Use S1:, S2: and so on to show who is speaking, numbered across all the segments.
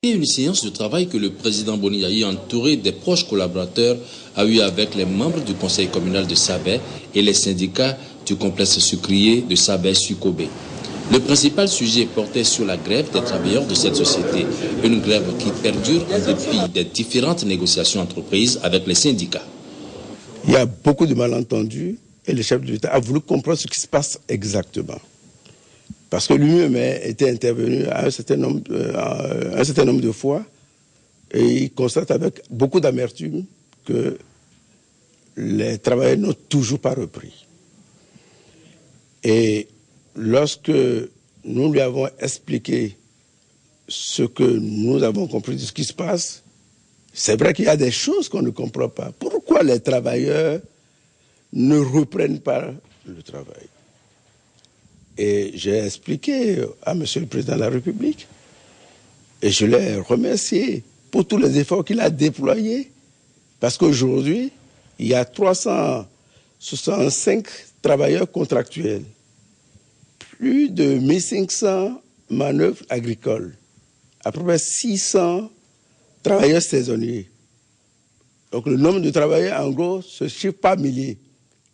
S1: Et une séance de travail que le président Boni, entouré des proches collaborateurs, a eu avec les membres du conseil communal de Sabé et les syndicats du complexe sucrier de Sabé-Sucobé. Le principal sujet portait sur la grève des travailleurs de cette société, une grève qui perdure en dépit des différentes négociations entreprises avec les syndicats.
S2: Il y a beaucoup de malentendus et le chef de l'État a voulu comprendre ce qui se passe exactement. Parce que lui-même était intervenu à un certain nombre de fois et il constate avec beaucoup d'amertume que les travailleurs n'ont toujours pas repris. Et lorsque nous lui avons expliqué ce que nous avons compris de ce qui se passe, c'est vrai qu'il y a des choses qu'on ne comprend pas. Pourquoi les travailleurs ne reprennent pas le travail? Et j'ai expliqué à M. le Président de la République et je l'ai remercié pour tous les efforts qu'il a déployés parce qu'aujourd'hui, il y a 365 travailleurs contractuels, plus de 1500 manœuvres agricoles, à peu près 600 travailleurs saisonniers. Donc le nombre de travailleurs, en gros, se chiffre par milliers,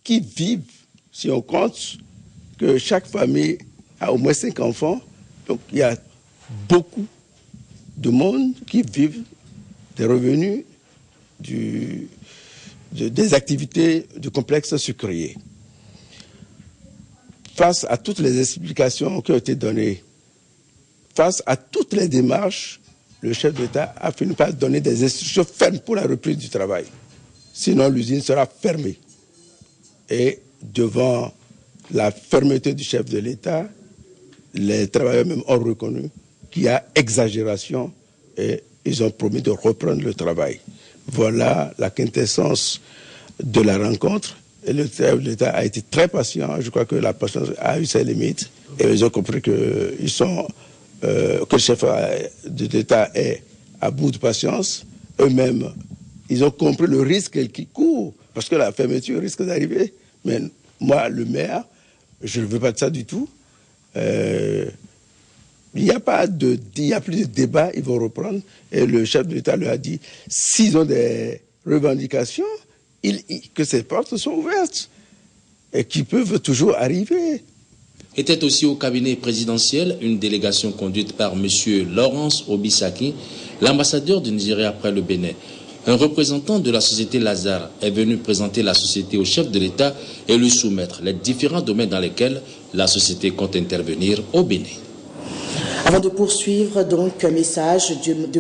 S2: qui vivent, si on compte, que chaque famille a au moins 5 enfants. Donc il y a beaucoup de monde qui vivent des revenus des activités du complexe sucrier. Face à toutes les explications qui ont été données, face à toutes les démarches, le chef d'État a fini par donner des instructions fermes pour la reprise du travail. Sinon, l'usine sera fermée. Et devant la fermeté du chef de l'État, les travailleurs même ont reconnu qu'il y a exagération et ils ont promis de reprendre le travail. Voilà la quintessence de la rencontre. Et le chef de l'État a été très patient. Je crois que la patience a eu ses limites. Et ils ont compris que le chef de l'État est à bout de patience. Eux-mêmes, ils ont compris le risque qu'ils courent. Parce que la fermeture risque d'arriver. Mais moi, le maire, je ne veux pas de ça du tout. Il n'y a plus de débat, ils vont reprendre. Et le chef de l'État lui a dit, s'ils ont des revendications, que ces portes sont ouvertes et qu'ils peuvent toujours arriver.
S1: Était aussi au cabinet présidentiel une délégation conduite par M. Laurence Obisaki, l'ambassadeur du Nigeria après le Bénin. Un représentant de la société Lazare est venu présenter la société au chef de l'État et lui soumettre les différents domaines dans lesquels la société compte intervenir au Bénin.
S3: Avant de poursuivre, donc, un message de